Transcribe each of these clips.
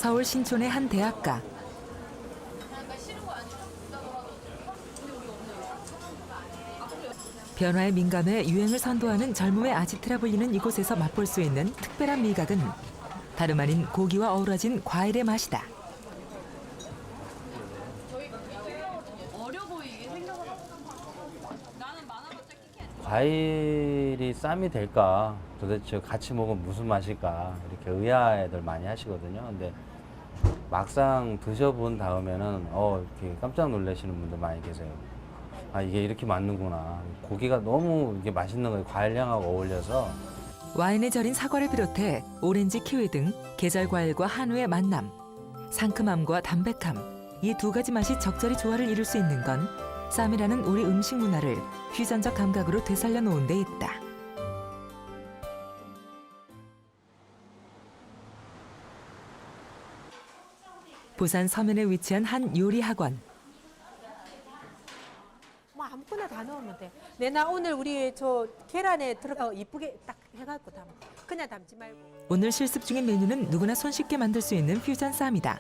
서울 신촌의 한 대학가. 변화에 민감해 유행을 선도하는 젊음의 아지트라 불리는 이곳에서 맛볼 수 있는 특별한 미각은 다름 아닌 고기와 어우러진 과일의 맛이다. 과일이 쌈이 될까? 도대체 같이 먹으면 무슨 맛일까? 이렇게 의아해들 많이 하시거든요. 근데 막상 드셔본 다음에는 이렇게 깜짝 놀라시는 분들 많이 계세요. 아, 이게 이렇게 맞는구나. 고기가 너무 이게 맛있는 거예요. 과일향하고 어울려서. 와인에 절인 사과를 비롯해 오렌지, 키위 등 계절 과일과 한우의 만남. 상큼함과 담백함, 이 두 가지 맛이 적절히 조화를 이룰 수 있는 건 쌈이라는 우리 음식 문화를 퓨전적 감각으로 되살려 놓은 데 있다. 부산 서면에 위치한 한 요리 학원. 뭐 아무거나 다 넣으면 돼. 내나 오늘 우리 저 계란에 들어가 이쁘게 딱 해갖고 담아. 그냥 담지 말고. 오늘 실습 중인 메뉴는 누구나 손쉽게 만들 수 있는 퓨전 쌈이다.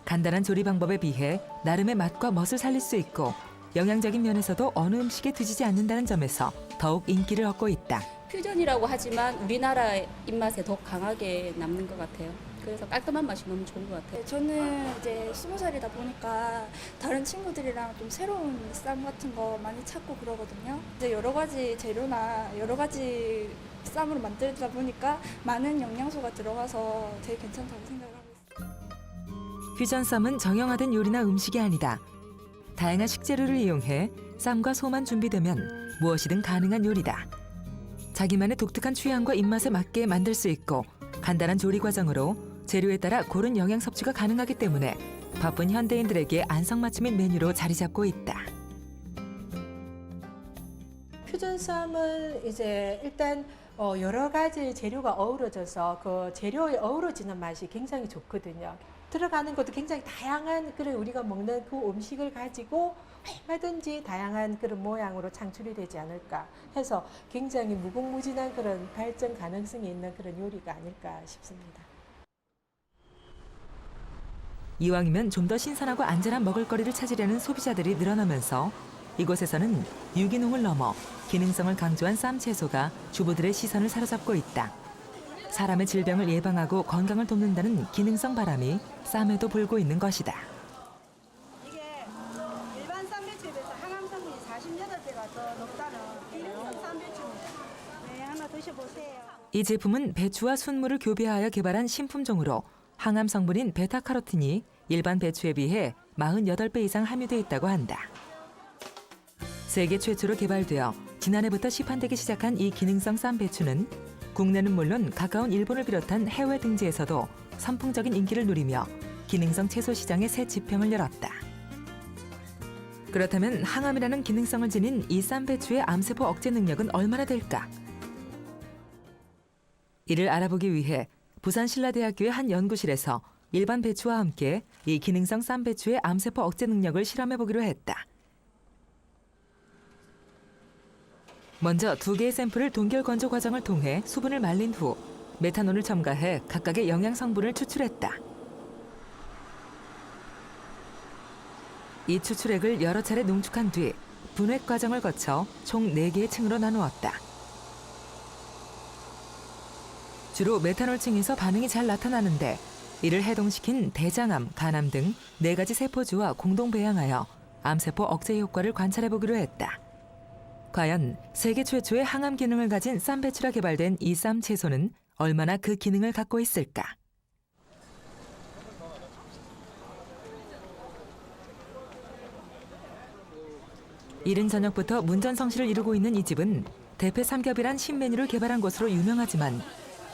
간단한 조리 방법에 비해 나름의 맛과 멋을 살릴 수 있고 영양적인 면에서도 어느 음식에 뒤지지 않는다는 점에서 더욱 인기를 얻고 있다. 퓨전이라고 하지만 우리나라 입맛에 더 강하게 남는 것 같아요. 그래서 깔끔한 맛이 너무 좋은 것 같아요. 저는 이제 20살이다 보니까 다른 친구들이랑 좀 새로운 쌈 같은 거 많이 찾고 그러거든요. 이제 여러 가지 재료나 여러 가지 쌈으로 만들다 보니까 많은 영양소가 들어가서 되게 괜찮다고 생각을 하고 있어요. 퓨전 쌈은 정형화된 요리나 음식이 아니다. 다양한 식재료를 이용해 쌈과 소만 준비되면 무엇이든 가능한 요리다. 자기만의 독특한 취향과 입맛에 맞게 만들 수 있고 간단한 조리 과정으로 재료에 따라 고른 영양 섭취가 가능하기 때문에 바쁜 현대인들에게 안성맞춤인 메뉴로 자리 잡고 있다. 퓨전 쌈은 이제 일단 여러 가지 재료가 어우러져서 그 재료에 어우러지는 맛이 굉장히 좋거든요. 들어가는 것도 굉장히 다양한 그런 우리가 먹는 그 음식을 가지고 얼마든지 다양한 그런 모양으로 창출이 되지 않을까 해서 굉장히 무궁무진한 그런 발전 가능성이 있는 그런 요리가 아닐까 싶습니다. 이왕이면 좀 더 신선하고 안전한 먹을거리를 찾으려는 소비자들이 늘어나면서 이곳에서는 유기농을 넘어 기능성을 강조한 쌈 채소가 주부들의 시선을 사로잡고 있다. 사람의 질병을 예방하고 건강을 돕는다는 기능성 바람이 쌈에도 불고 있는 것이다. 이게 일반 쌈배추에 비해서 항암 성분이 48배가 더 높다는 기능성 쌈배추입니다. 네, 하나 드셔보세요. 이 제품은 배추와 순물을 교배하여 개발한 신품종으로 항암 성분인 베타카로틴이 일반 배추에 비해 48배 이상 함유되어 있다고 한다. 세계 최초로 개발되어 지난해부터 시판되기 시작한 이 기능성 쌈배추는 국내는 물론 가까운 일본을 비롯한 해외 등지에서도 선풍적인 인기를 누리며 기능성 채소 시장의 새 지평을 열었다. 그렇다면 항암이라는 기능성을 지닌 이 쌈배추의 암세포 억제 능력은 얼마나 될까? 이를 알아보기 위해 부산신라대학교의 한 연구실에서 일반 배추와 함께 이 기능성 쌈배추의 암세포 억제 능력을 실험해보기로 했다. 먼저 2개의 샘플을 동결 건조 과정을 통해 수분을 말린 후 메탄올을 첨가해 각각의 영양 성분을 추출했다. 이 추출액을 여러 차례 농축한 뒤 분획 과정을 거쳐 총 4개의 층으로 나누었다. 주로 메탄올 층에서 반응이 잘 나타나는데 이를 해동시킨 대장암, 간암 등 4가지 세포주와 공동 배양하여 암세포 억제 효과를 관찰해보기로 했다. 과연 세계 최초의 항암 기능을 가진 쌈배추라 개발된 이 쌈 채소는 얼마나 그 기능을 갖고 있을까? 이른 저녁부터 문전성시를 이루고 있는 이 집은 대패 삼겹이란 신메뉴를 개발한 곳으로 유명하지만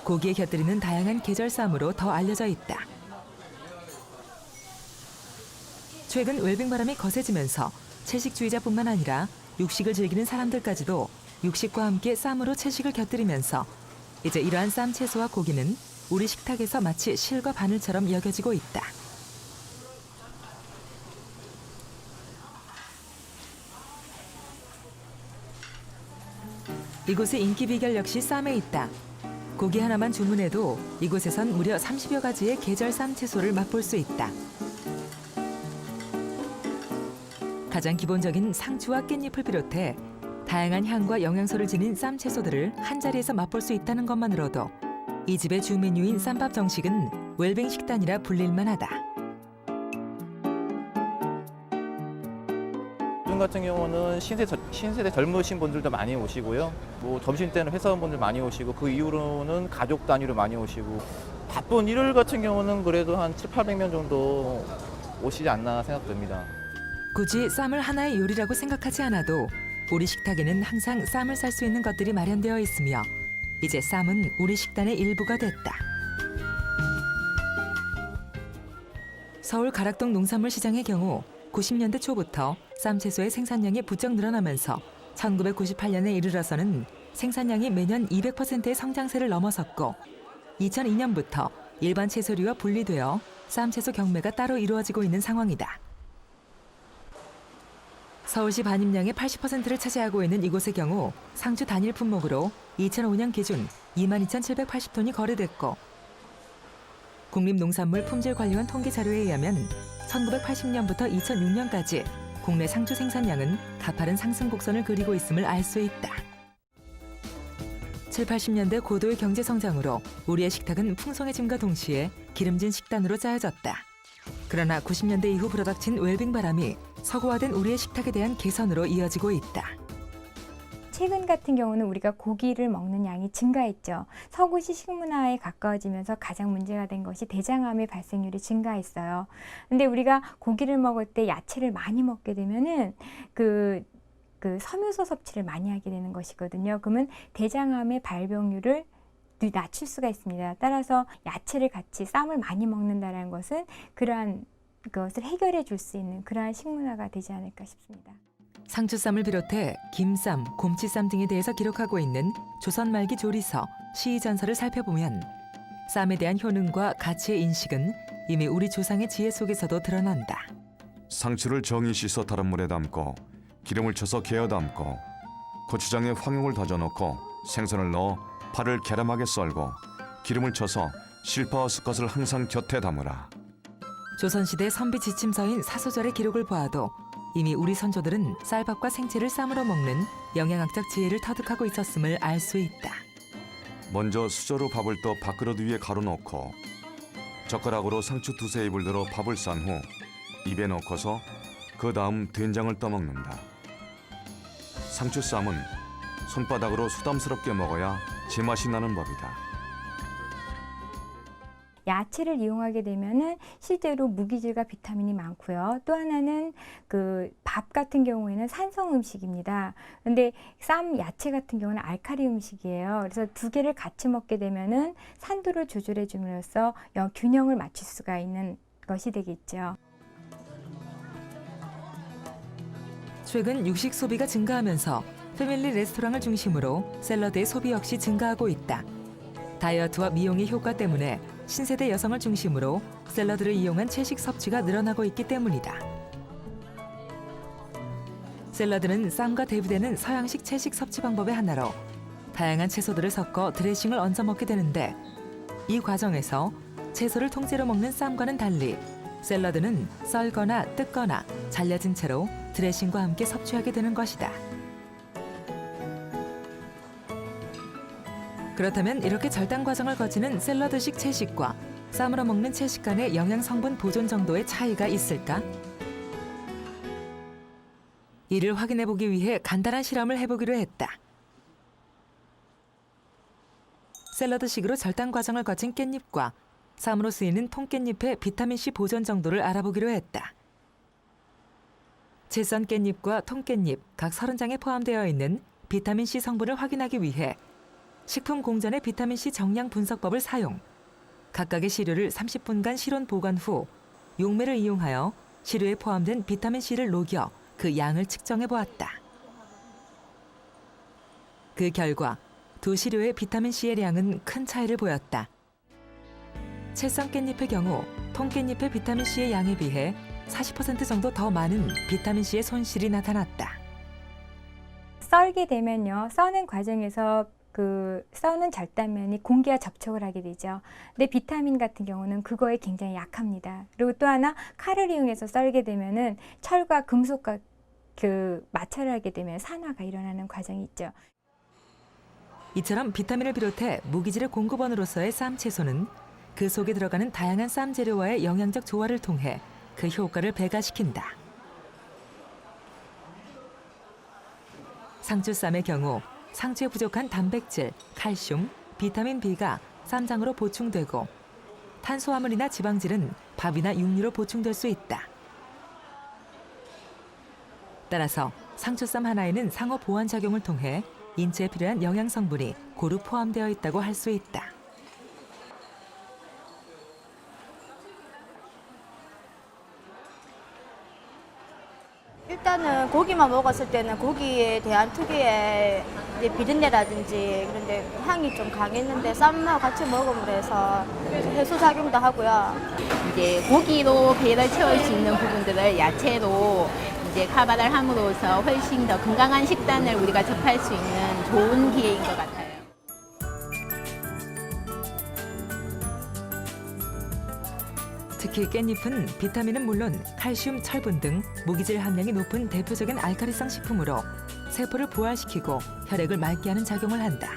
고기에 곁들이는 다양한 계절 쌈으로 더 알려져 있다. 최근 웰빙 바람이 거세지면서 채식주의자뿐만 아니라 육식을 즐기는 사람들까지도 육식과 함께 쌈으로 채식을 곁들이면서 이제 이러한 쌈 채소와 고기는 우리 식탁에서 마치 실과 바늘처럼 여겨지고 있다. 이곳의 인기 비결 역시 쌈에 있다. 고기 하나만 주문해도 이곳에선 무려 30여 가지의 계절 쌈 채소를 맛볼 수 있다. 가장 기본적인 상추와 깻잎을 비롯해 다양한 향과 영양소를 지닌 쌈 채소들을 한자리에서 맛볼 수 있다는 것만으로도 이 집의 주 메뉴인 쌈밥 정식은 웰빙 식단이라 불릴만하다. 요즘 같은 경우는 신세대 젊으신 분들도 많이 오시고요. 뭐 점심 때는 회사원분들 많이 오시고 그 이후로는 가족 단위로 많이 오시고 바쁜 일요일 같은 경우는 그래도 한 700~800명 정도 오시지 않나 생각됩니다. 굳이 쌈을 하나의 요리라고 생각하지 않아도 우리 식탁에는 항상 쌈을 쌀 수 있는 것들이 마련되어 있으며 이제 쌈은 우리 식단의 일부가 됐다. 서울 가락동 농산물 시장의 경우 90년대 초부터 쌈 채소의 생산량이 부쩍 늘어나면서 1998년에 이르러서는 생산량이 매년 200%의 성장세를 넘어섰고 2002년부터 일반 채소류와 분리되어 쌈 채소 경매가 따로 이루어지고 있는 상황이다. 서울시 반입량의 80%를 차지하고 있는 이곳의 경우 상주 단일 품목으로 2005년 기준 22,780톤이 거래됐고 국립농산물 품질관리원 통계 자료에 의하면 1980년부터 2006년까지 국내 상주 생산량은 가파른 상승 곡선을 그리고 있음을 알 수 있다. 7, 80년대 고도의 경제 성장으로 우리의 식탁은 풍성해짐과 동시에 기름진 식단으로 짜여졌다. 그러나 90년대 이후 불어닥친 웰빙 바람이 서구화된 우리의 식탁에 대한 개선으로 이어지고 있다. 최근 같은 경우는 우리가 고기를 먹는 양이 증가했죠. 서구식 식문화에 가까워지면서 가장 문제가 된 것이 대장암의 발생률이 증가했어요. 근데 우리가 고기를 먹을 때 야채를 많이 먹게 되면은 그 섬유소 섭취를 많이 하게 되는 것이거든요. 그러면 대장암의 발병률을 낮출 수가 있습니다. 따라서 야채를 같이 쌈을 많이 먹는다는 것은 그러한 것을 해결해 줄 수 있는 그러한 식문화가 되지 않을까 싶습니다. 상추쌈을 비롯해 김쌈, 곰치쌈 등에 대해서 기록하고 있는 조선 말기 조리서, 시의전서를 살펴보면 쌈에 대한 효능과 가치의 인식은 이미 우리 조상의 지혜 속에서도 드러난다. 상추를 정이 씻어 다른 물에 담고 기름을 쳐서 개어 담고 고추장에 황용을 다져 넣고 생선을 넣어 파를 계람하게 썰고 기름을 쳐서 실파와 숯갓을 항상 곁에 담으라. 조선시대 선비 지침서인 사소절의 기록을 보아도 이미 우리 선조들은 쌀밥과 생채를 쌈으로 먹는 영양학적 지혜를 터득하고 있었음을 알 수 있다. 먼저 수저로 밥을 떠 밥그릇 위에 가로놓고 젓가락으로 상추 2~3입을 들어 밥을 싼 후 입에 넣고서 그 다음 된장을 떠먹는다. 상추쌈은 손바닥으로 수담스럽게 먹어야 제맛이 나는 법이다. 야채를 이용하게 되면은 실제로 무기질과 비타민이 많고요. 또 하나는 그 밥 같은 경우에는 산성 음식입니다. 근데 쌈, 야채 같은 경우는 알칼리 음식이에요. 그래서 두 개를 같이 먹게 되면은 산도를 조절해 줌으로써 균형을 맞출 수가 있는 것이 되겠죠. 최근 육식 소비가 증가하면서 패밀리 레스토랑을 중심으로 샐러드의 소비 역시 증가하고 있다. 다이어트와 미용의 효과 때문에 신세대 여성을 중심으로 샐러드를 이용한 채식 섭취가 늘어나고 있기 때문이다. 샐러드는 쌈과 대비되는 서양식 채식 섭취 방법의 하나로 다양한 채소들을 섞어 드레싱을 얹어 먹게 되는데 이 과정에서 채소를 통째로 먹는 쌈과는 달리 샐러드는 썰거나 뜯거나 잘려진 채로 드레싱과 함께 섭취하게 되는 것이다. 그렇다면 이렇게 절단 과정을 거치는 샐러드식 채식과 쌈으로 먹는 채식 간의 영양 성분 보존 정도의 차이가 있을까? 이를 확인해 보기 위해 간단한 실험을 해보기로 했다. 샐러드식으로 절단 과정을 거친 깻잎과 쌈으로 쓰이는 통깻잎의 비타민C 보존 정도를 알아보기로 했다. 채 썬 깻잎과 통깻잎 각 30장에 포함되어 있는 비타민C 성분을 확인하기 위해 식품공전의 비타민C 정량 분석법을 사용, 각각의 시료를 30분간 실온 보관 후 용매를 이용하여 시료에 포함된 비타민C를 녹여 그 양을 측정해 보았다. 그 결과 두 시료의 비타민C의 량은 큰 차이를 보였다. 채썬 깻잎의 경우 통깻잎의 비타민C의 양에 비해 40% 정도 더 많은 비타민C의 손실이 나타났다. 썰게 되면요, 써는 과정에서 그 써는 절단면이 공기와 접촉을 하게 되죠. 근데 비타민 같은 경우는 그거에 굉장히 약합니다. 그리고 또 하나 칼을 이용해서 썰게 되면은 철과 금속과 그 마찰을 하게 되면 산화가 일어나는 과정이 있죠. 이처럼 비타민을 비롯해 무기질의 공급원으로서의 쌈 채소는 그 속에 들어가는 다양한 쌈 재료와의 영양적 조화를 통해 그 효과를 배가시킨다. 상추쌈의 경우 상추에 부족한 단백질, 칼슘, 비타민 B가 쌈장으로 보충되고 탄수화물이나 지방질은 밥이나 육류로 보충될 수 있다. 따라서 상추쌈 하나에는 상호 보완 작용을 통해 인체에 필요한 영양 성분이 고루 포함되어 있다고 할 수 있다. 일단은 고기만 먹었을 때는 고기에 대한 특유의 이제 비린내라든지 그런데 향이 좀 강했는데 쌈하고 같이 먹음으로 해서 해소 작용도 하고요. 이제 고기로 배를 채울 수 있는 부분들을 야채로 이제 카바를 함으로써 훨씬 더 건강한 식단을 우리가 접할 수 있는 좋은 기회인 것 같아요. 특히 깻잎은 비타민은 물론 칼슘, 철분 등 무기질 함량이 높은 대표적인 알칼리성 식품으로 세포를 부활시키고 혈액을 맑게 하는 작용을 한다.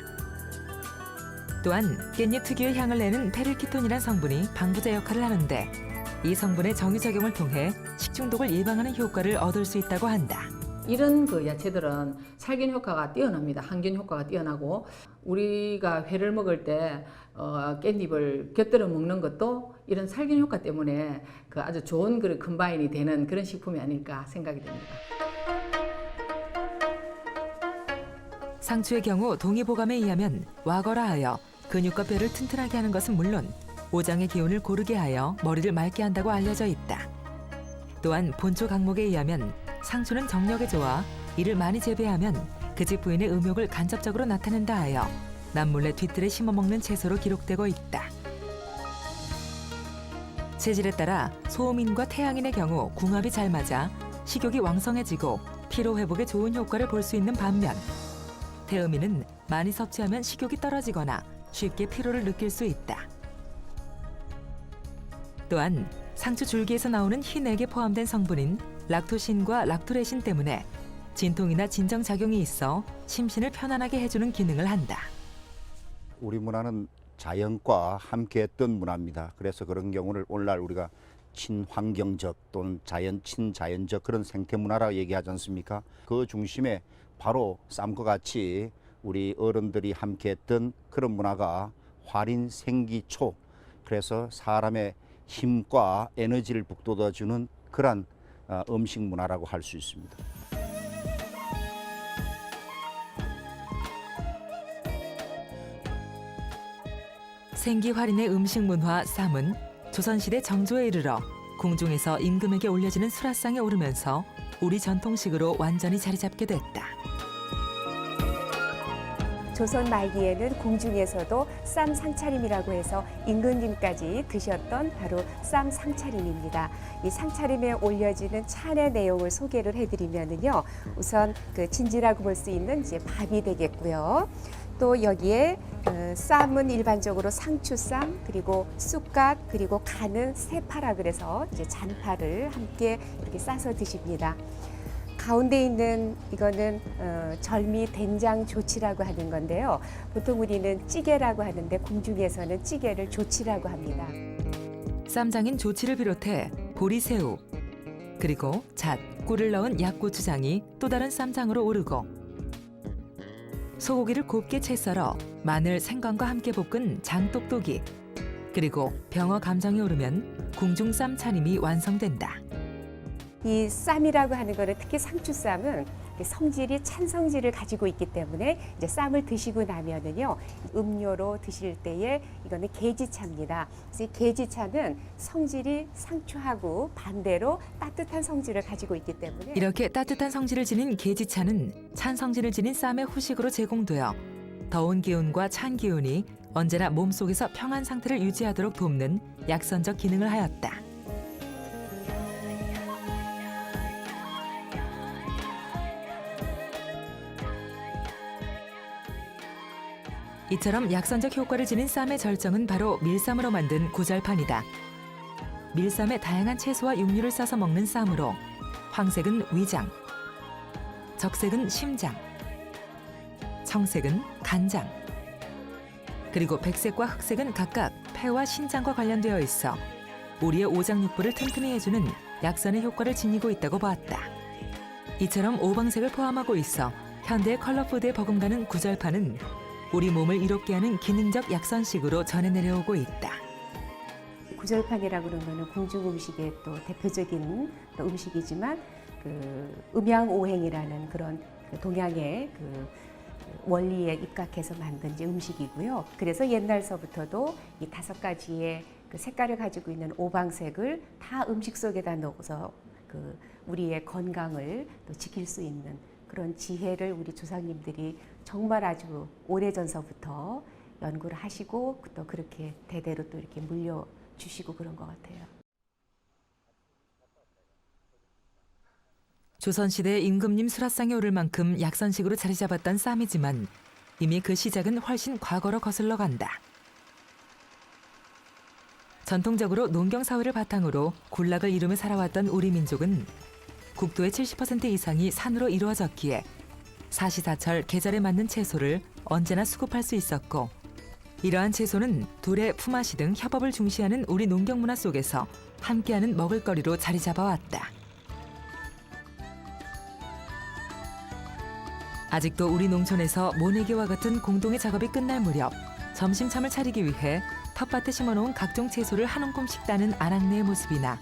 또한 깻잎 특유의 향을 내는 페릴키톤이라는 성분이 방부제 역할을 하는데 이 성분의 정유작용을 통해 식중독을 예방하는 효과를 얻을 수 있다고 한다. 이런 그 야채들은 살균 효과가 뛰어납니다. 항균 효과가 뛰어나고 우리가 회를 먹을 때 깻잎을 곁들여 먹는 것도 이런 살균 효과 때문에 그 아주 좋은 그 컴바인이 되는 그런 식품이 아닐까 생각이 됩니다. 상추의 경우 동의보감에 의하면 와거라 하여 근육과 뼈를 튼튼하게 하는 것은 물론 오장의 기운을 고르게 하여 머리를 맑게 한다고 알려져 있다. 또한 본초 강목에 의하면 상추는 정력에 좋아 이를 많이 재배하면 그 집 부인의 음욕을 간접적으로 나타낸다 하여 남몰래 뒤뜰에 심어먹는 채소로 기록되고 있다. 체질에 따라 소음인과 태양인의 경우 궁합이 잘 맞아 식욕이 왕성해지고 피로 회복에 좋은 효과를 볼 수 있는 반면 태음인은 많이 섭취하면 식욕이 떨어지거나 쉽게 피로를 느낄 수 있다. 또한 상추 줄기에서 나오는 흰액에 포함된 성분인 락토신과 락토레신 때문에 진통이나 진정작용이 있어 심신을 편안하게 해주는 기능을 한다. 우리 문화는 자연과 함께했던 문화입니다. 그래서 그런 경우를 오늘날 우리가 친환경적 또는 친자연적 그런 생태 문화라고 얘기하지 않습니까? 그 중심에 바로 쌈과 같이 우리 어른들이 함께했던 그런 문화가 활인 생기초, 그래서 사람의 힘과 에너지를 북돋아주는 그러한 음식 문화라고 할 수 있습니다. 생기활인의 음식 문화 쌈은 조선시대 정조에 이르러 궁중에서 임금에게 올려지는 수라상에 오르면서 우리 전통식으로 완전히 자리 잡게 됐다. 조선 말기에는 궁중에서도 쌈 상차림이라고 해서 임금님까지 드셨던 바로 쌈 상차림입니다. 이 상차림에 올려지는 찬의 내용을 소개를 해드리면은요, 우선 그 진지라고 볼 수 있는 이제 밥이 되겠고요. 또 여기에 쌈은 일반적으로 상추쌈, 그리고 쑥갓, 그리고 간은 새파라 그래서 이제 잔파를 함께 이렇게 싸서 드십니다. 가운데 있는 이거는 절미 된장 조치라고 하는 건데요. 보통 우리는 찌개라고 하는데 궁중에서는 찌개를 조치라고 합니다. 쌈장인 조치를 비롯해 보리새우, 그리고 잣, 꿀을 넣은 약고추장이 또 다른 쌈장으로 오르고 소고기를 곱게 채 썰어 마늘, 생강과 함께 볶은 장똑똑이, 그리고 병어 감정이 오르면 궁중 쌈 차림이 완성된다. 이 쌈이라고 하는 거는 특히 상추쌈은 성질이 찬 성질을 가지고 있기 때문에 이제 쌈을 드시고 나면은요, 음료로 드실 때에 이거는 계지차입니다. 그래서 이 계지차는 성질이 상추하고 반대로 따뜻한 성질을 가지고 있기 때문에 이렇게 따뜻한 성질을 지닌 계지차는 찬 성질을 지닌 쌈의 후식으로 제공되어 더운 기운과 찬 기운이 언제나 몸속에서 평안 상태를 유지하도록 돕는 약선적 기능을 하였다. 이처럼 약선적 효과를 지닌 쌈의 절정은 바로 밀쌈으로 만든 구절판이다. 밀쌈에 다양한 채소와 육류를 싸서 먹는 쌈으로 황색은 위장, 적색은 심장, 청색은 간장, 그리고 백색과 흑색은 각각 폐와 신장과 관련되어 있어 우리의 오장육부를 튼튼히 해주는 약선의 효과를 지니고 있다고 보았다. 이처럼 오방색을 포함하고 있어 현대의 컬러푸드에 버금가는 구절판은 우리 몸을 이롭게 하는 기능적 약선식으로 전해 내려오고 있다. 구절판이라고 그러는 거는 궁중 음식의 또 대표적인 또 음식이지만 그 음양오행이라는 그런 그 동양의 그 원리에 입각해서 만든 이제 음식이고요. 그래서 옛날서부터도 이 5가지의 그 색깔을 가지고 있는 오방색을 다 음식 속에다 넣어서 그 우리의 건강을 또 지킬 수 있는 그런 지혜를 우리 조상님들이 정말 아주 오래전서부터 연구를 하시고 또 그렇게 대대로 또 이렇게 물려주시고 그런 것 같아요. 조선시대 임금님 수라상에 오를 만큼 약선식으로 자리 잡았던 쌈이지만 이미 그 시작은 훨씬 과거로 거슬러 간다. 전통적으로 농경사회를 바탕으로 군락을 이루며 살아왔던 우리 민족은 국토의 70% 이상이 산으로 이루어졌기에 사시사철 계절에 맞는 채소를 언제나 수급할 수 있었고 이러한 채소는 둘의 품앗이 등 협업을 중시하는 우리 농경 문화 속에서 함께하는 먹을거리로 자리 잡아왔다. 아직도 우리 농촌에서 모내기와 같은 공동의 작업이 끝날 무렵 점심참을 차리기 위해 텃밭에 심어놓은 각종 채소를 한 움큼씩 따는 아낙네의 모습이나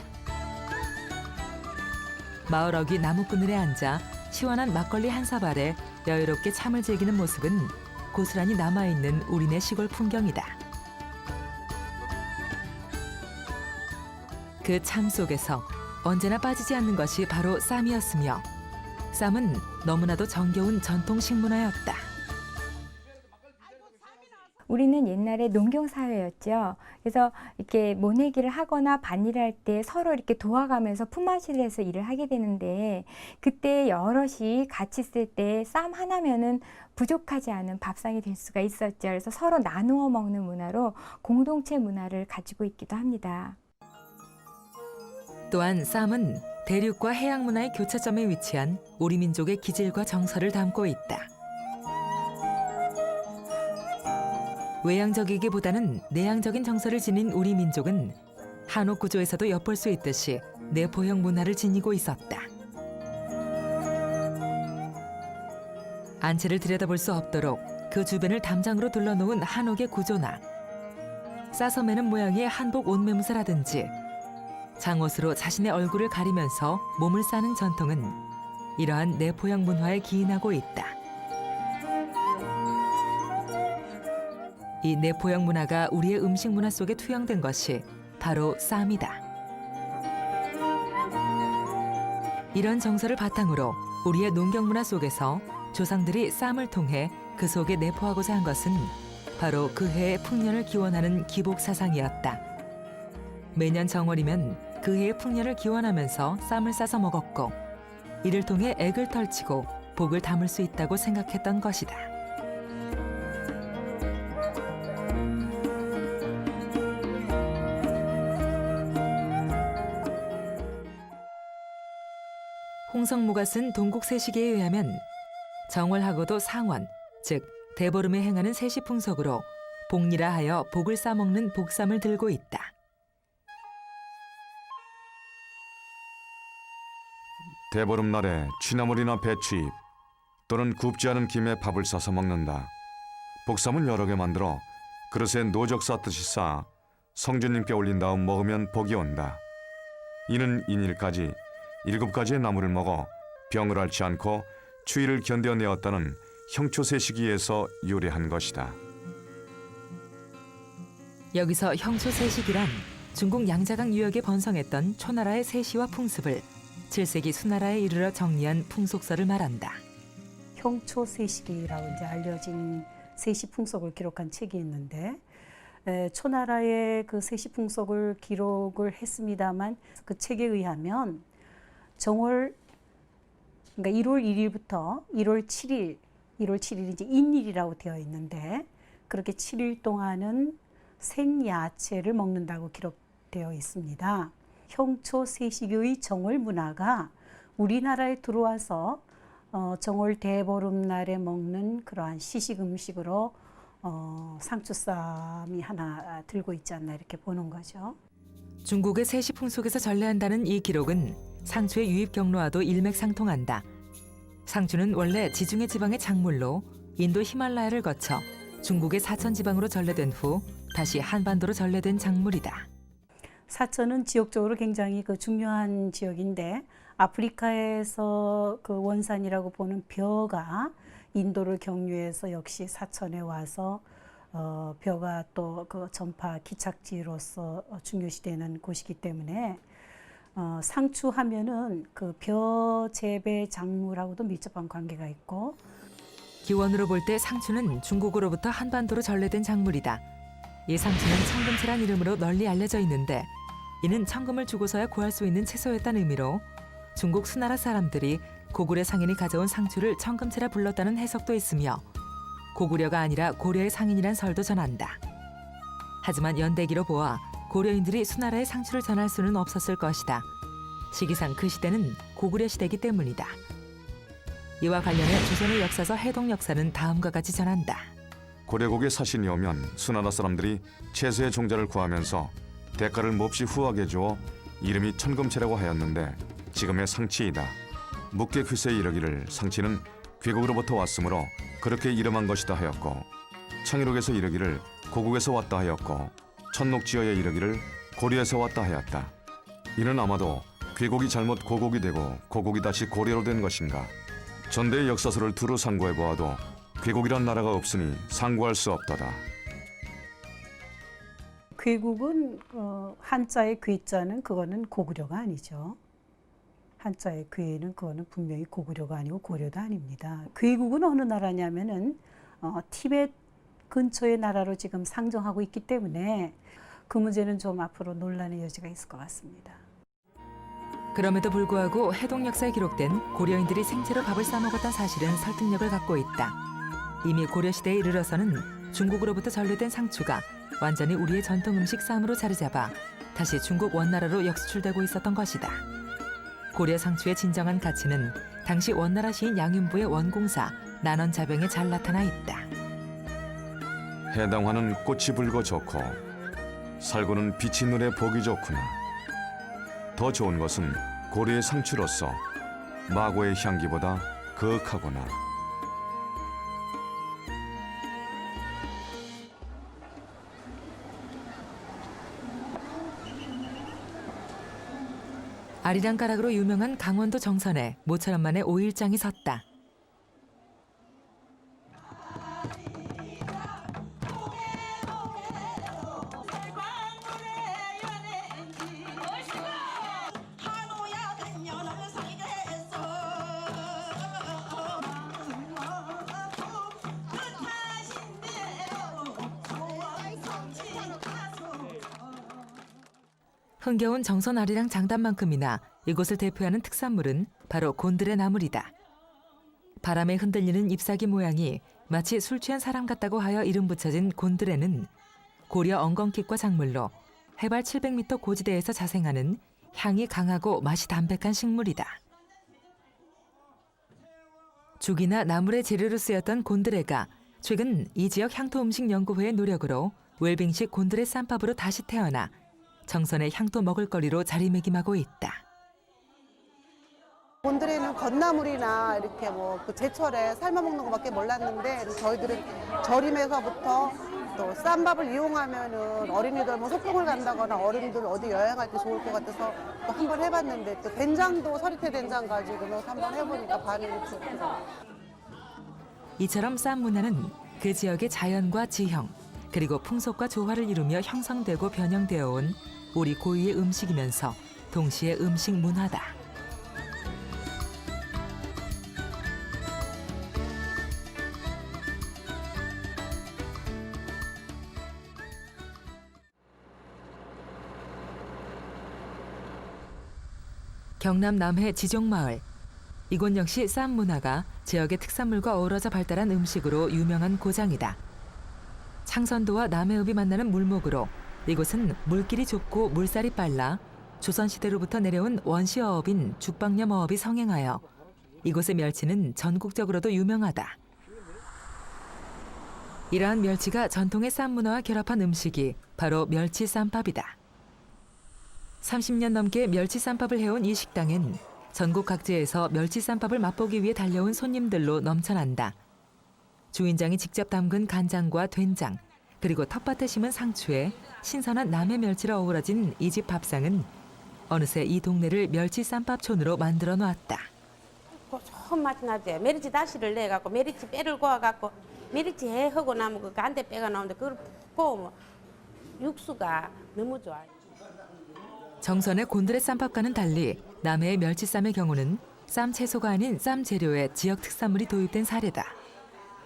마을 어귀 나무그늘에 앉아 시원한 막걸리 한 사발에 여유롭게 참을 즐기는 모습은 고스란히 남아있는 우리네 시골 풍경이다. 그 참 속에서 언제나 빠지지 않는 것이 바로 쌈이었으며 쌈은 너무나도 정겨운 전통 식문화였다. 우리는 옛날에 농경사회였죠. 그래서 이렇게 모내기를 하거나 밭일을 할 때 서로 이렇게 도와가면서 품앗이를 해서 일을 하게 되는데 그때 여럿이 같이 있을 때 쌈 하나면은 부족하지 않은 밥상이 될 수가 있었죠. 그래서 서로 나누어 먹는 문화로 공동체 문화를 가지고 있기도 합니다. 또한 쌈은 대륙과 해양 문화의 교차점에 위치한 우리 민족의 기질과 정서를 담고 있다. 외향적이기보다는 내향적인 정서를 지닌 우리 민족은 한옥 구조에서도 엿볼 수 있듯이 내포형 문화를 지니고 있었다. 안채를 들여다볼 수 없도록 그 주변을 담장으로 둘러놓은 한옥의 구조나 싸서 매는 모양의 한복 옷매무새라든지 장옷으로 자신의 얼굴을 가리면서 몸을 싸는 전통은 이러한 내포형 문화에 기인하고 있다. 이 내포형 문화가 우리의 음식 문화 속에 투영된 것이 바로 쌈이다. 이런 정서를 바탕으로 우리의 농경 문화 속에서 조상들이 쌈을 통해 그 속에 내포하고자 한 것은 바로 그 해의 풍년을 기원하는 기복 사상이었다. 매년 정월이면 그 해의 풍년을 기원하면서 쌈을 싸서 먹었고 이를 통해 액을 털치고 복을 담을 수 있다고 생각했던 것이다. 홍성무가 쓴 동국세시기에 의하면 정월하고도 상원, 즉 대보름에 행하는 세시풍속으로 복리라 하여 복을 싸먹는 복쌈을 들고 있다. 대보름날에 취나물이나 배추잎 또는 굽지 않은 김에 밥을 싸서 먹는다. 복쌈은 여러 개 만들어 그릇에 노적 쌓듯이 쌓아 성주님께 올린 다음 먹으면 복이 온다. 이는 인일까지 7가지의 나물을 먹어 병을 앓지 않고 추위를 견뎌내었다는 형초세시기에서 유래한 것이다. 여기서 형초세시기란 중국 양자강 유역에 번성했던 초나라의 세시와 풍습을 7세기 수나라에 이르러 정리한 풍속서를 말한다. 형초세시기라고 이제 알려진 세시 풍속을 기록한 책이 있는데 초나라의 그 세시 풍속을 기록을 했습니다만 그 책에 의하면 정월 그러니까 1월 1일부터 1월 7일 이제 인일이라고 되어 있는데 그렇게 7일 동안은 생야채를 먹는다고 기록되어 있습니다. 형초 세식의 정월 문화가 우리나라에 들어와서 정월 대보름날에 먹는 그러한 시식 음식으로 상추쌈이 하나 들고 있지 않나 이렇게 보는 거죠. 중국의 세시 풍속에서 전래한다는 이 기록은 상추의 유입 경로와도 일맥상통한다. 상추는 원래 지중해 지방의 작물로 인도 히말라야를 거쳐 중국의 사천 지방으로 전래된 후 다시 한반도로 전래된 작물이다. 사천은 지역적으로 굉장히 그 중요한 지역인데 아프리카에서 그 원산이라고 보는 벼가 인도를 경유해서 역시 사천에 와서 벼가 또 그 전파 기착지로서 중요시되는 곳이기 때문에 상추 하면은 그 벼 재배 작물하고도 밀접한 관계가 있고 기원으로 볼 때 상추는 중국으로부터 한반도로 전래된 작물이다. 이 상추는 청금채란 이름으로 널리 알려져 있는데 이는 청금을 주고서야 구할 수 있는 채소였다는 의미로 중국 수나라 사람들이 고구려 상인이 가져온 상추를 청금채라 불렀다는 해석도 있으며 고구려가 아니라 고려의 상인이란 설도 전한다. 하지만 연대기로 보아 고려인들이 수나라에 상추를 전할 수는 없었을 것이다. 시기상 그 시대는 고구려 시대이기 때문이다. 이와 관련해 조선의 역사서 해동 역사는 다음과 같이 전한다. 고려국의 사신이 오면 수나라 사람들이 채소의 종자를 구하면서 대가를 몹시 후하게 주어 이름이 천금채라고 하였는데 지금의 상치이다. 묵게 귀세에 이르기를 상치는 귀국으로부터 왔으므로 그렇게 이름한 것이다 하였고 창의록에서 이르기를 고국에서 왔다 하였고 천록지어에 이르기를 고려에서 왔다 하였다. 이는 아마도 귀국이 잘못 고국이 되고 고국이 다시 고려로 된 것인가. 전대의 역사서를 두루 상고해 보아도 귀국이란 나라가 없으니 상고할 수 없도다. 괴국은 한자의 괴자는 그거는 고구려가 아니죠. 한자의 괴는 그거는 분명히 고구려가 아니고 고려도 아닙니다. 괴국은 어느 나라냐면은 티베트 근처의 나라로 지금 상정하고 있기 때문에 그 문제는 좀 앞으로 논란의 여지가 있을 것 같습니다. 그럼에도 불구하고 해동 역사에 기록된 고려인들이 생채로 밥을 싸먹었다는 사실은 설득력을 갖고 있다. 이미 고려시대에 이르러서는 중국으로부터 전래된 상추가 완전히 우리의 전통 음식 쌈으로 자리 잡아 다시 중국 원나라로 역수출되고 있었던 것이다. 고려 상추의 진정한 가치는 당시 원나라 시인 양윤부의 원공사 난원자병에 잘 나타나 있다. 해당화는 꽃이 붉어 좋고 살구는 빛이 눈에 보기 좋구나. 더 좋은 것은 고려의 상추로서 마고의 향기보다 거하구나. 아리랑가락으로 유명한 강원도 정선에 모처럼 만에 5일장이 섰다. 흥겨운 정선 아리랑 장단만큼이나 이곳을 대표하는 특산물은 바로 곤드레 나물이다. 바람에 흔들리는 잎사귀 모양이 마치 술 취한 사람 같다고 하여 이름 붙여진 곤드레는 고려 엉겅퀴과 작물로 해발 700m 고지대에서 자생하는 향이 강하고 맛이 담백한 식물이다. 죽이나 나물의 재료로 쓰였던 곤드레가 최근 이 지역 향토음식연구회의 노력으로 웰빙식 곤드레 쌈밥으로 다시 태어나 정선의 향토 먹을거리로 자리매김하고 있다. 곤드레는 건나물이나 이렇게 뭐 그 제철에 삶아 먹는 것밖에 몰랐는데 저희들은 절임에서부터 또 쌈밥을 이용하면은 어린이들 뭐 소풍을 간다거나 어른들 어디 여행할 때 좋을 것 같아서 또 한번 해봤는데 또 된장도 서리태 된장 가지고 넣어서 한번 해보니까 반응이 좋더라고요. 이처럼 쌈 문화는 그 지역의 자연과 지형 그리고 풍속과 조화를 이루며 형성되고 변형되어 온 우리 고유의 음식이면서 동시에 음식 문화다. 경남 남해 지종마을. 이곳 역시 쌈 문화가 지역의 특산물과 어우러져 발달한 음식으로 유명한 고장이다. 창선도와 남해읍이 만나는 물목으로 이곳은 물길이 좁고 물살이 빨라 조선시대로부터 내려온 원시어업인 죽방염어업이 성행하여 이곳의 멸치는 전국적으로도 유명하다. 이러한 멸치가 전통의 쌈 문화와 결합한 음식이 바로 멸치 쌈밥이다. 30년 넘게 멸치 쌈밥을 해온 이 식당엔 전국 각지에서 멸치 쌈밥을 맛보기 위해 달려온 손님들로 넘쳐난다. 주인장이 직접 담근 간장과 된장, 그리고 텃밭에 심은 상추에 신선한 남해 멸치를 어우러진 이 집 밥상은 어느새 이 동네를 멸치 쌈밥촌으로 만들어 놓았다. 좋은 맛이 나지. 메리치 다시를 내갖고 메리치 빼를 구워갖고 메리치 해하고 나면 그 간대 빼가 나오는데 그걸 구우면 육수가 너무 좋아. 정선의 곤드레 쌈밥과는 달리 남해의 멸치쌈의 경우는 쌈 채소가 아닌 쌈 재료에 지역 특산물이 도입된 사례다.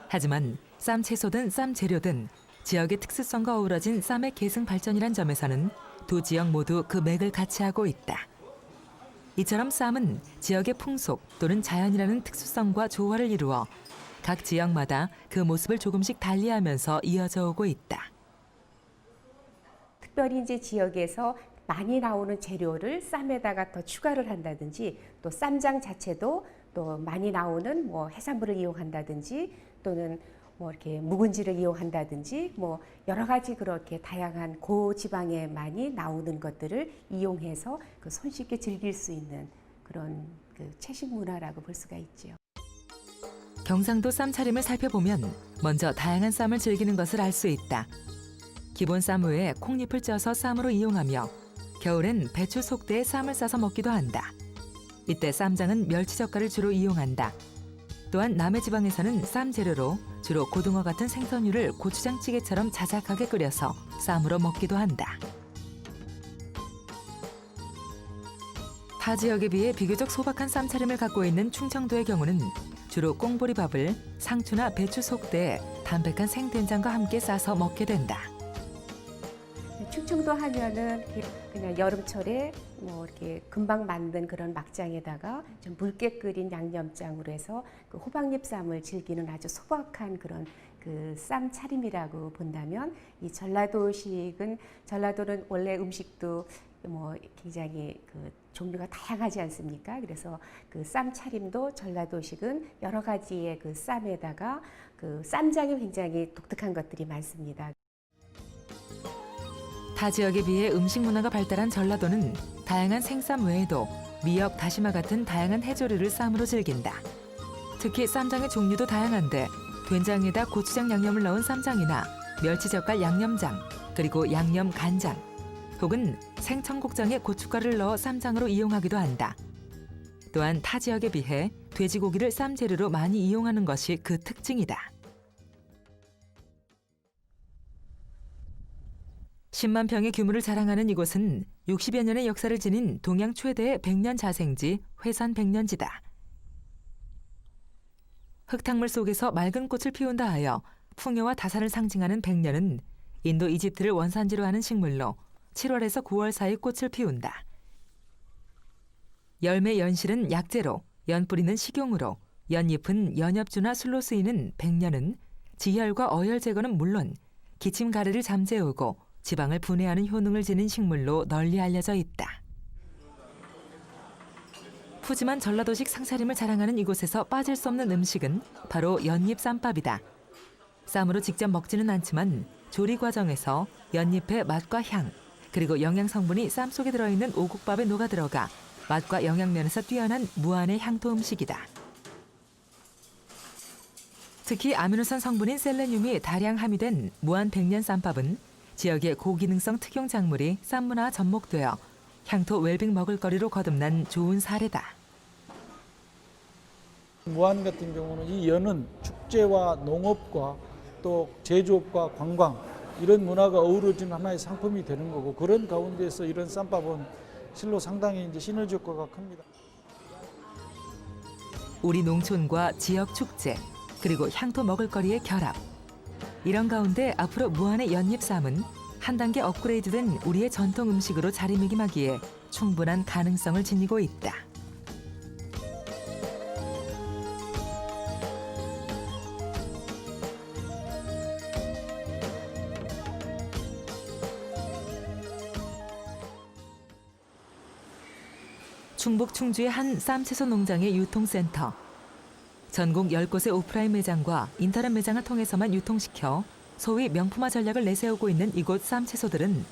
하지만 쌈 채소든 쌈 재료든 지역의 특수성과 어우러진 쌈의 계승 발전이란 점에서는 두 지역 모두 그 맥을 같이 하고 있다. 이처럼 쌈은 지역의 풍속 또는 자연이라는 특수성과 조화를 이루어 각 지역마다 그 모습을 조금씩 달리하면서 이어져 오고 있다. 특별히 이제 지역에서 많이 나오는 재료를 쌈에다가 더 추가를 한다든지 또 쌈장 자체도 또 많이 나오는 뭐 해산물을 이용한다든지 또는 뭐 이렇게 묵은지를 이용한다든지 뭐 여러 가지 그렇게 다양한 고지방에 많이 나오는 것들을 이용해서 그 손쉽게 즐길 수 있는 그런 그 채식 문화라고 볼 수가 있죠. 경상도 쌈 차림을 살펴보면 먼저 다양한 쌈을 즐기는 것을 알 수 있다. 기본 쌈 외에 콩잎을 쪄서 쌈으로 이용하며 겨울엔 배추 속대에 쌈을 싸서 먹기도 한다. 이때 쌈장은 멸치젓갈을 주로 이용한다. 또한 남해 지방에서는 쌈 재료로 주로 고등어 같은 생선류를 고추장찌개처럼 자작하게 끓여서 쌈으로 먹기도 한다. 타 지역에 비해 비교적 소박한 쌈 차림을 갖고 있는 충청도의 경우는 주로 꽁보리밥을 상추나 배추 속대에 담백한 생된장과 함께 싸서 먹게 된다. 충청도 하면은 그냥 여름철에 뭐 이렇게 금방 만든 그런 막장에다가 좀 묽게 끓인 양념장으로 해서 그 호박잎 쌈을 즐기는 아주 소박한 그런 그 쌈 차림이라고 본다면 이 전라도식은 전라도는 원래 음식도 뭐 굉장히 그 종류가 다양하지 않습니까? 그래서 그 쌈 차림도 전라도식은 여러 가지의 그 쌈에다가 그 쌈장이 굉장히 독특한 것들이 많습니다. 타 지역에 비해 음식 문화가 발달한 전라도는 다양한 생쌈 외에도 미역, 다시마 같은 다양한 해조류를 쌈으로 즐긴다. 특히 쌈장의 종류도 다양한데 된장에다 고추장 양념을 넣은 쌈장이나 멸치젓갈 양념장, 그리고 양념 간장, 혹은 생청국장에 고춧가루를 넣어 쌈장으로 이용하기도 한다. 또한 타 지역에 비해 돼지고기를 쌈 재료로 많이 이용하는 것이 그 특징이다. 10만 평의 규모를 자랑하는 이곳은 60여 년의 역사를 지닌 동양 최대의 백년 자생지 회산 백년지다. 흙탕물 속에서 맑은 꽃을 피운다 하여 풍요와 다산을 상징하는 백년은 인도 이집트를 원산지로 하는 식물로 7월에서 9월 사이 꽃을 피운다. 열매 연실은 약재로, 연뿌리는 식용으로, 연잎은 연엽주나 술로 쓰이는 백년은 지혈과 어혈 제거는 물론 기침 가래를 잠재우고 지방을 분해하는 효능을 지닌 식물로 널리 알려져 있다. 푸짐한 전라도식 상차림을 자랑하는 이곳에서 빠질 수 없는 음식은 바로 연잎 쌈밥이다. 쌈으로 직접 먹지는 않지만 조리 과정에서 연잎의 맛과 향, 그리고 영양 성분이 쌈 속에 들어있는 오곡밥에 녹아 들어가 맛과 영양면에서 뛰어난 무한의 향토 음식이다. 특히 아미노산 성분인 셀레늄이 다량 함유된 무한 백년 쌈밥은 지역의 고기능성 특용 작물이 쌈 문화와 접목되어 향토 웰빙 먹을거리로 거듭난 좋은 사례다. 무안 같은 경우는 이 연은 축제와 농업과 또 제조업과 관광 이런 문화가 어우러진 하나의 상품이 되는 거고 그런 가운데서 이런 쌈밥은 실로 상당히 이제 시너지 효과가 큽니다. 우리 농촌과 지역 축제 그리고 향토 먹을거리의 결합. 이런 가운데 앞으로 무안의 연잎쌈은 한 단계 업그레이드된 우리의 전통 음식으로 자리매김하기에 충분한 가능성을 지니고 있다. 충북 충주의 한 쌈채소 농장의 유통센터. 전국 10곳의 오프라인 매장과 인터넷 매장을 통해서만 유통시켜 소위 명품화 전략을 내세우고 있는 이곳 쌈채소들은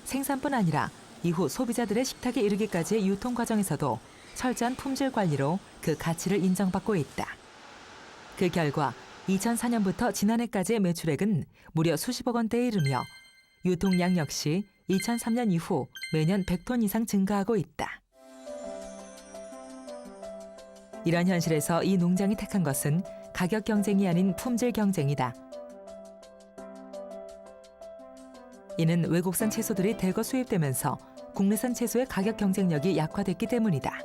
생산뿐 아니라 이후 소비자들의 식탁에 이르기까지의 유통 과정에서도 철저한 품질 관리로 그 가치를 인정받고 있다. 그 결과 2004년부터 지난해까지의 매출액은 무려 수십억 원대에 이르며 유통량 역시 2003년 이후 매년 100톤 이상 증가하고 있다. 이런 현실에서 이 농장이 택한 것은 가격 경쟁이 아닌 품질 경쟁이다. 이는 외국산 채소들이 대거 수입되면서 국내산 채소의 가격 경쟁력이 약화됐기 때문이다.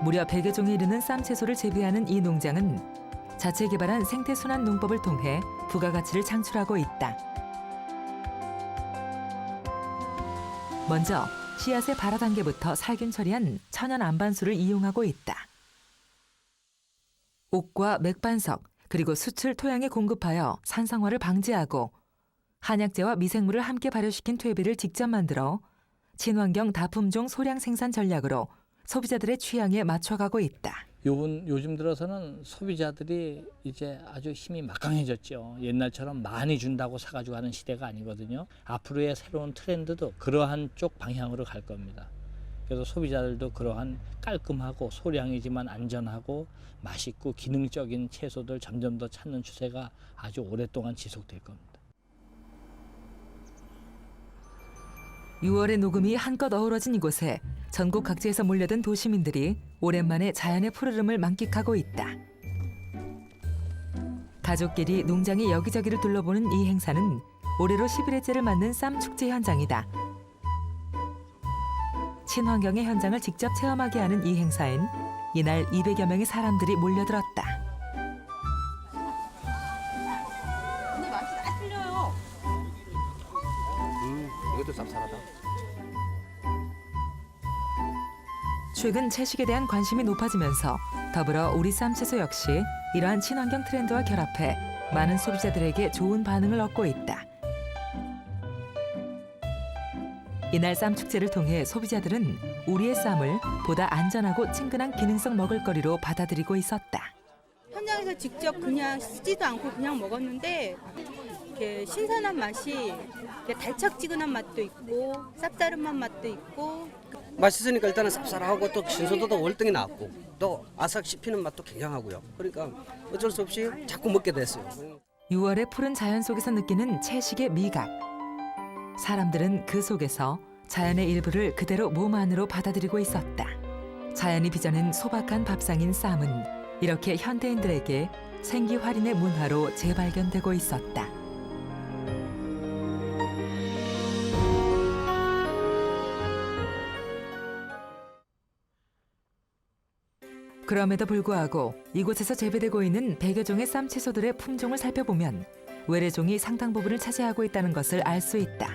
무려 100여 종에 이르는 쌈채소를 재배하는 이 농장은 자체 개발한 생태순환 농법을 통해 부가가치를 창출하고 있다. 먼저 씨앗의 발화 단계부터 살균 처리한 천연 안반수를 이용하고 있다. 옥과 맥반석 그리고 수출 토양에 공급하여 산성화를 방지하고 한약재와 미생물을 함께 발효시킨 퇴비를 직접 만들어 친환경 다품종 소량 생산 전략으로 소비자들의 취향에 맞춰가고 있다. 요즘 들어서는 소비자들이 이제 아주 힘이 막강해졌죠. 옛날처럼 많이 준다고 사가지고 하는 시대가 아니거든요. 앞으로의 새로운 트렌드도 그러한 쪽 방향으로 갈 겁니다. 그래서 소비자들도 그러한 깔끔하고 소량이지만 안전하고 맛있고 기능적인 채소들 점점 더 찾는 추세가 아주 오랫동안 지속될 겁니다. 6월의 녹음이 한껏 어우러진 이곳에 전국 각지에서 몰려든 도시민들이 오랜만에 자연의 푸르름을 만끽하고 있다. 가족끼리 농장의 여기저기를 둘러보는 이 행사는 올해로 11회째를 맞는 쌈축제 현장이다. 친환경의 현장을 직접 체험하게 하는 이 행사엔 이날 200여 명의 사람들이 몰려들었다. 근데 맛이 다 틀려요. 이것도 쌉쌀하다. 최근 채식에 대한 관심이 높아지면서 더불어 우리 쌈채소 역시 이러한 친환경 트렌드와 결합해 많은 소비자들에게 좋은 반응을 얻고 있다. 이날 쌈축제를 통해 소비자들은 우리의 쌈을 보다 안전하고 친근한 기능성 먹을거리로 받아들이고 있었다. 현장에서 직접 그냥 쓰지도 않고 그냥 먹었는데 이렇게 신선한 맛이 이렇게 달짝지근한 맛도 있고 쌉싸름한 맛도 있고 맛있으니까 일단은 쌉쌀하고 또 신선도도 월등히 낮고 또 아삭 씹히는 맛도 굉장하고요. 그러니까 어쩔 수 없이 자꾸 먹게 됐어요. 6월의 푸른 자연 속에서 느끼는 채식의 미각. 사람들은 그 속에서 자연의 일부를 그대로 몸 안으로 받아들이고 있었다. 자연이 빚어낸 소박한 밥상인 쌈은 이렇게 현대인들에게 생기활인의 문화로 재발견되고 있었다. 그럼에도 불구하고 이곳에서 재배되고 있는 100여 종의 쌈채소들의 품종을 살펴보면 외래종이 상당 부분을 차지하고 있다는 것을 알 수 있다.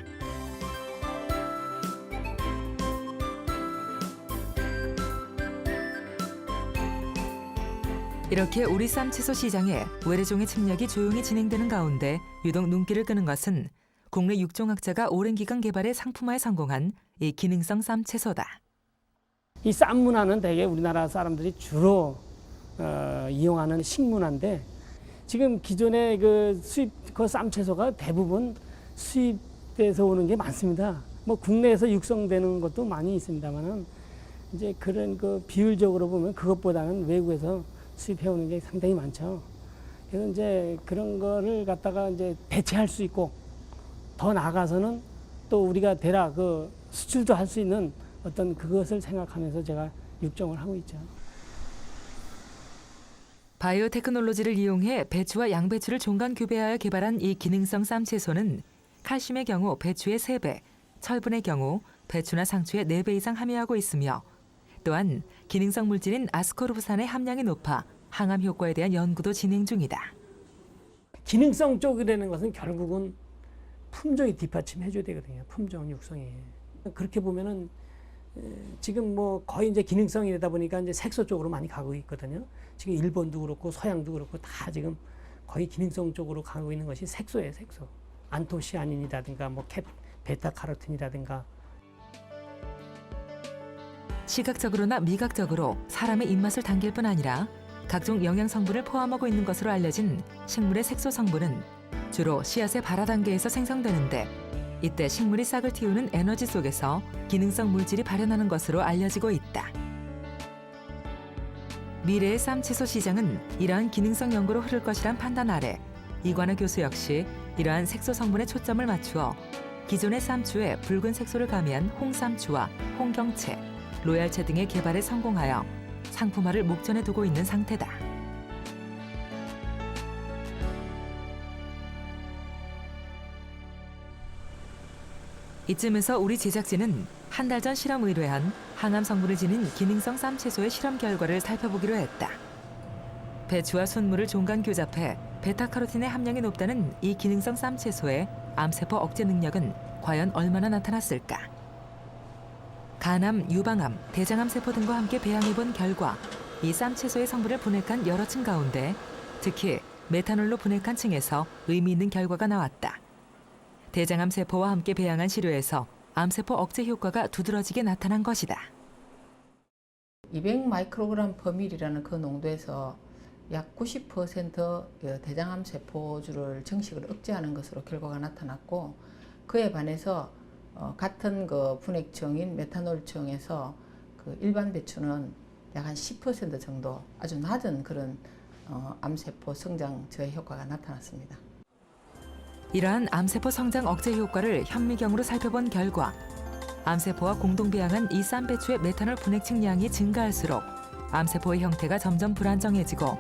이렇게 우리 쌈채소 시장에 외래종의 침략이 조용히 진행되는 가운데 유독 눈길을 끄는 것은 국내 육종학자가 오랜 기간 개발해 상품화에 성공한 이 기능성 쌈채소다. 이 쌈 문화는 대개 우리나라 사람들이 주로 이용하는 식문화인데 지금 기존의 그 수입 그 쌈채소가 대부분 수입돼서 오는 게 많습니다. 뭐 국내에서 육성되는 것도 많이 있습니다만은 이제 그런 그 비율적으로 보면 그것보다는 외국에서 수입해 오는 게 상당히 많죠. 그래서 이제 그런 거를 갖다가 이제 대체할 수 있고 더 나아가서는 또 우리가 대략 그 수출도 할 수 있는 어떤 그것을 생각하면서 제가 육종을 하고 있죠. 바이오 테크놀로지를 이용해 배추와 양배추를 종간 교배하여 개발한 이 기능성 쌈채소는 칼슘의 경우 배추의 3배, 철분의 경우 배추나 상추의 4배 이상 함유하고 있으며 또한 기능성 물질인 아스코르브산의 함량이 높아 항암 효과에 대한 연구도 진행 중이다. 기능성 쪽이라는 것은 결국은 품종이 뒷받침해줘야 되거든요. 품종 육성이. 그렇게 보면은 지금 뭐 거의 이제 기능성이다 보니까 이제 색소 쪽으로 많이 가고 있거든요. 지금 일본도 그렇고 서양도 그렇고 다 지금 거의 기능성 쪽으로 가고 있는 것이 색소예요, 색소. 안토시아닌이라든가 뭐 베타카로틴이라든가. 시각적으로나 미각적으로 사람의 입맛을 당길 뿐 아니라 각종 영양 성분을 포함하고 있는 것으로 알려진 식물의 색소 성분은 주로 씨앗의 발화 단계에서 생성되는데 이때 식물이 싹을 틔우는 에너지 속에서 기능성 물질이 발현하는 것으로 알려지고 있다. 미래의 쌈 채소 시장은 이러한 기능성 연구로 흐를 것이란 판단 아래 이관우 교수 역시 이러한 색소 성분에 초점을 맞추어 기존의 쌈추에 붉은 색소를 가미한 홍쌈추와 홍경채, 로얄채 등의 개발에 성공하여 상품화를 목전에 두고 있는 상태다. 이쯤에서 우리 제작진은 한 달 전 실험 의뢰한 항암 성분을 지닌 기능성 쌈 채소의 실험 결과를 살펴보기로 했다. 배추와 순물을 종간 교잡해 베타카로틴의 함량이 높다는 이 기능성 쌈 채소의 암세포 억제 능력은 과연 얼마나 나타났을까? 간암, 유방암, 대장암 세포 등과 함께 배양해본 결과 이 쌈 채소의 성분을 분해한 여러 층 가운데 특히 메탄올로 분해한 층에서 의미 있는 결과가 나왔다. 대장암 세포와 함께 배양한 시료에서 암세포 억제 효과가 두드러지게 나타난 것이다. 200 마이크로그램 퍼밀이라는 그 농도에서 약 90% 대장암 세포주를 정식으로 억제하는 것으로 결과가 나타났고 그에 반해서 같은 그 분해층인 메탄올층에서 그 일반 배추는 약 한 10% 정도 아주 낮은 그런 암세포 성장 저해 효과가 나타났습니다. 이러한 암세포 성장 억제 효과를 현미경으로 살펴본 결과 암세포와 공동 배양한 이 쌈배추의 메탄올 분해층 양이 증가할수록 암세포의 형태가 점점 불안정해지고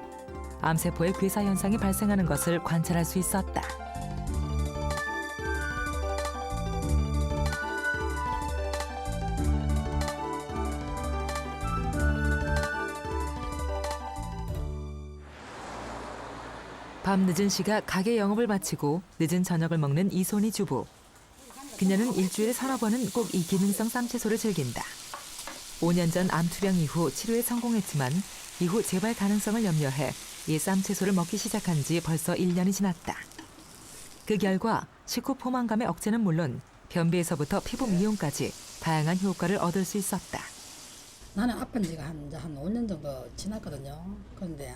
암세포의 괴사 현상이 발생하는 것을 관찰할 수 있었다. 밤늦은 시각 가게 영업을 마치고 늦은 저녁을 먹는 이손희 주부. 그녀는 일주일에 서너 번은 꼭 이 기능성 쌈채소를 즐긴다. 5년 전 암투병 이후 치료에 성공했지만 이후 재발 가능성을 염려해 이 쌈채소를 먹기 시작한 지 벌써 1년이 지났다. 그 결과 식후 포만감의 억제는 물론 변비에서부터 피부 미용까지 다양한 효과를 얻을 수 있었다. 나는 아픈 지가 한 5년 정도 지났거든요. 그런데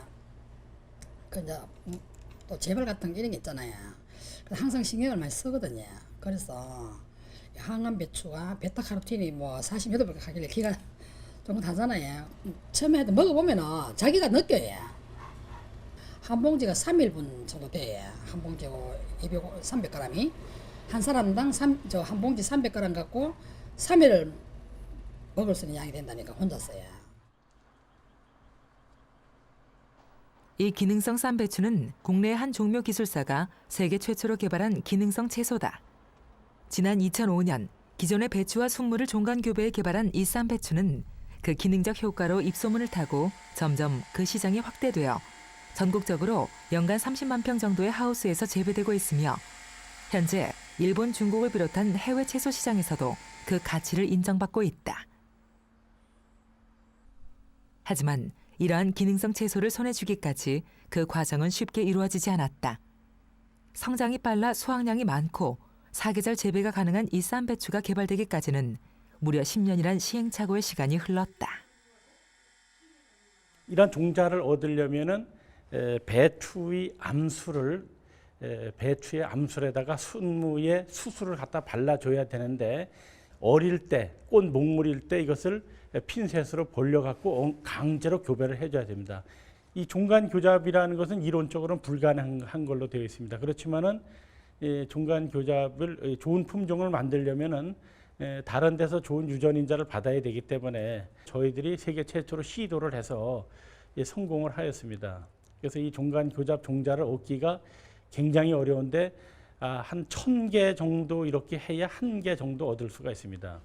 또 재발 같은 게 이런 게 있잖아요. 항상 신경을 많이 쓰거든요. 그래서 항암 배추가 베타카로틴이 뭐 48배 하길래 기가 조금 다잖아요. 처음에 먹어보면은 자기가 느껴요. 한 봉지가 3일분 정도 돼요. 한 봉지고 300g이 한 사람당 한 봉지 300g 갖고 3일을 먹을 수 있는 양이 된다니까 혼자서요. 이 기능성 쌈배추는 국내의 한 종묘 기술사가 세계 최초로 개발한 기능성 채소다. 지난 2005년 기존의 배추와 순물을 종간 교배해 개발한 이 쌈배추는 그 기능적 효과로 입소문을 타고 점점 그 시장이 확대되어 전국적으로 연간 30만 평 정도의 하우스에서 재배되고 있으며 현재 일본, 중국을 비롯한 해외 채소 시장에서도 그 가치를 인정받고 있다. 하지만 이러한 기능성 채소를 손에 쥐기까지 그 과정은 쉽게 이루어지지 않았다. 성장이 빨라 수확량이 많고 사계절 재배가 가능한 이 쌈배추가 개발되기까지는 무려 10년이란 시행착오의 시간이 흘렀다. 이런 종자를 얻으려면은 배추의 암술을 배추의 암술에다가 순무의 수수를 갖다 발라줘야 되는데 어릴 때 꽃 목물일 때 이것을 핀셋으로 벌려갖고 강제로 교배를 해줘야 됩니다. 이 종간 교잡이라는 것은 이론적으로는 불가능한 걸로 되어 있습니다. 그렇지만은 종간 교잡을 좋은 품종을 만들려면은 다른 데서 좋은 유전인자를 받아야 되기 때문에 저희들이 세계 최초로 시도를 해서 성공을 하였습니다. 그래서 이 종간 교잡 종자를 얻기가 굉장히 어려운데 한 1000개 정도 이렇게 해야 1개 정도 얻을 수가 있습니다.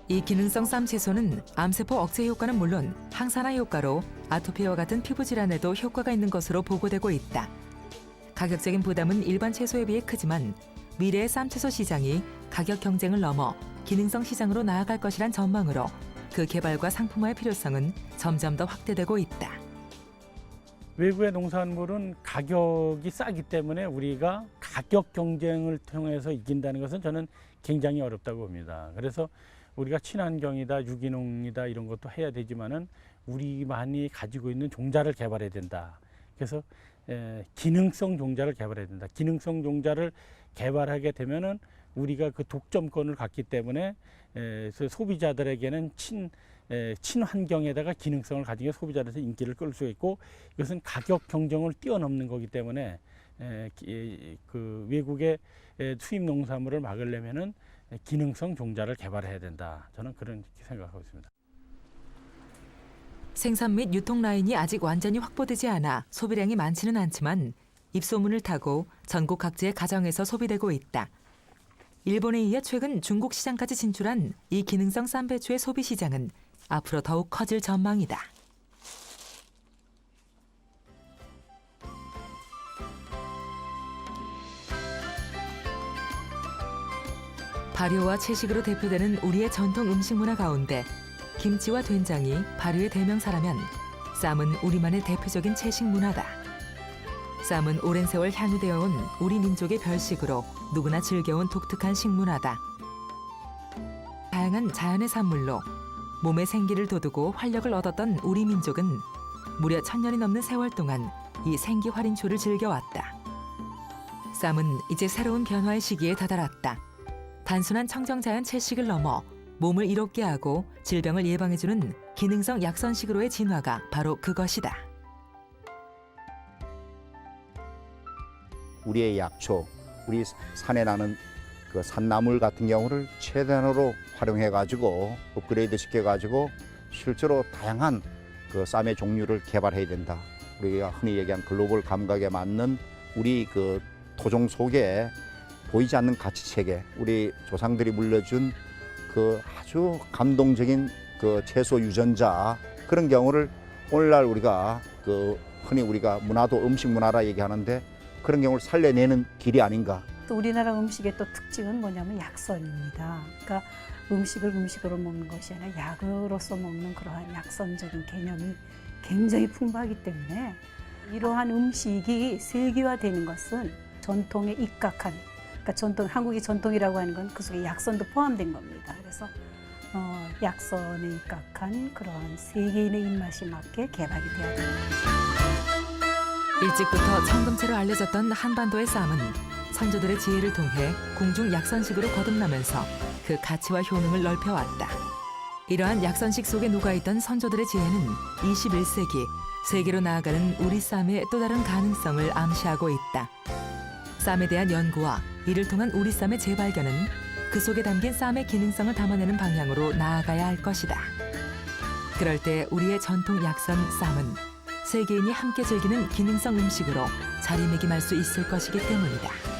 이 기능성 쌈 채소는 암세포 억제 효과는 물론 항산화 효과로 아토피와 같은 피부 질환에도 효과가 있는 것으로 보고되고 있다. 가격적인 부담은 일반 채소에 비해 크지만 미래의 쌈 채소 시장이 가격 경쟁을 넘어 기능성 시장으로 나아갈 것이란 전망으로 그 개발과 상품화의 필요성은 점점 더 확대되고 있다. 외국의 농산물은 가격이 싸기 때문에 우리가 가격 경쟁을 통해서 이긴다는 것은 저는 굉장히 어렵다고 봅니다. 그래서 우리가 친환경이다, 유기농이다 이런 것도 해야 되지만은 우리만이 가지고 있는 종자를 개발해야 된다. 그래서 기능성 종자를 개발해야 된다. 기능성 종자를 개발하게 되면은 우리가 그 독점권을 갖기 때문에 소비자들에게는 친환경에다가 기능성을 가진 게 소비자들한테 인기를 끌 수 있고, 이것은 가격 경쟁을 뛰어넘는 거기 때문에 그 외국의 수입 농산물을 막으려면은 기능성 종자를 개발해야 된다. 저는 그런 생각하고 있습니다. 생산 및 유통 라인이 아직 완전히 확보되지 않아 소비량이 많지는 않지만 입소문을 타고 전국 각지의 가정에서 소비되고 있다. 일본에 이어 최근 중국 시장까지 진출한 이 기능성 쌈배추의 소비 시장은 앞으로 더욱 커질 전망이다. 발효와 채식으로 대표되는 우리의 전통 음식 문화 가운데 김치와 된장이 발효의 대명사라면 쌈은 우리만의 대표적인 채식 문화다. 쌈은 오랜 세월 향유되어 온 우리 민족의 별식으로 누구나 즐겨온 독특한 식문화다. 다양한 자연의 산물로 몸에 생기를 돋우고 활력을 얻었던 우리 민족은 무려 1000년이 넘는 세월 동안 이 생기활인초를 즐겨왔다. 쌈은 이제 새로운 변화의 시기에 다다랐다. 단순한 청정자연 채식을 넘어 몸을 이롭게 하고 질병을 예방해주는 기능성 약선식으로의 진화가 바로 그것이다. 우리의 약초, 우리 산에 나는 그 산나물 같은 경우를 최대한으로 활용해가지고 업그레이드 시켜가지고 실제로 다양한 그 쌈의 종류를 개발해야 된다. 우리가 흔히 얘기한 글로벌 감각에 맞는 우리 그 토종 속에 보이지 않는 가치 체계, 우리 조상들이 물려준 그 아주 감동적인 그 채소 유전자, 그런 경우를 오늘날 우리가 그 흔히 우리가 문화도 음식 문화라 얘기하는데 그런 경우를 살려내는 길이 아닌가. 또 우리나라 음식의 또 특징은 뭐냐면 약선입니다. 그러니까 음식을 음식으로 먹는 것이 아니라 약으로서 먹는 그러한 약선적인 개념이 굉장히 풍부하기 때문에 이러한 음식이 세계화되는 것은 전통에 입각한, 그러니까 전통, 한국의 전통이라고 하는 건 그 속에 약선도 포함된 겁니다. 그래서 약선에 입각한 그러한 세계인의 입맛에 맞게 개발이 되어야 됩니다. 일찍부터 청금채로 알려졌던 한반도의 쌈은 선조들의 지혜를 통해 궁중 약선식으로 거듭나면서 그 가치와 효능을 넓혀왔다. 이러한 약선식 속에 녹아있던 선조들의 지혜는 21세기 세계로 나아가는 우리 쌈의 또 다른 가능성을 암시하고 있다. 쌈에 대한 연구와 이를 통한 우리 쌈의 재발견은 그 속에 담긴 쌈의 기능성을 담아내는 방향으로 나아가야 할 것이다. 그럴 때 우리의 전통 약선 쌈은 세계인이 함께 즐기는 기능성 음식으로 자리매김할 수 있을 것이기 때문이다.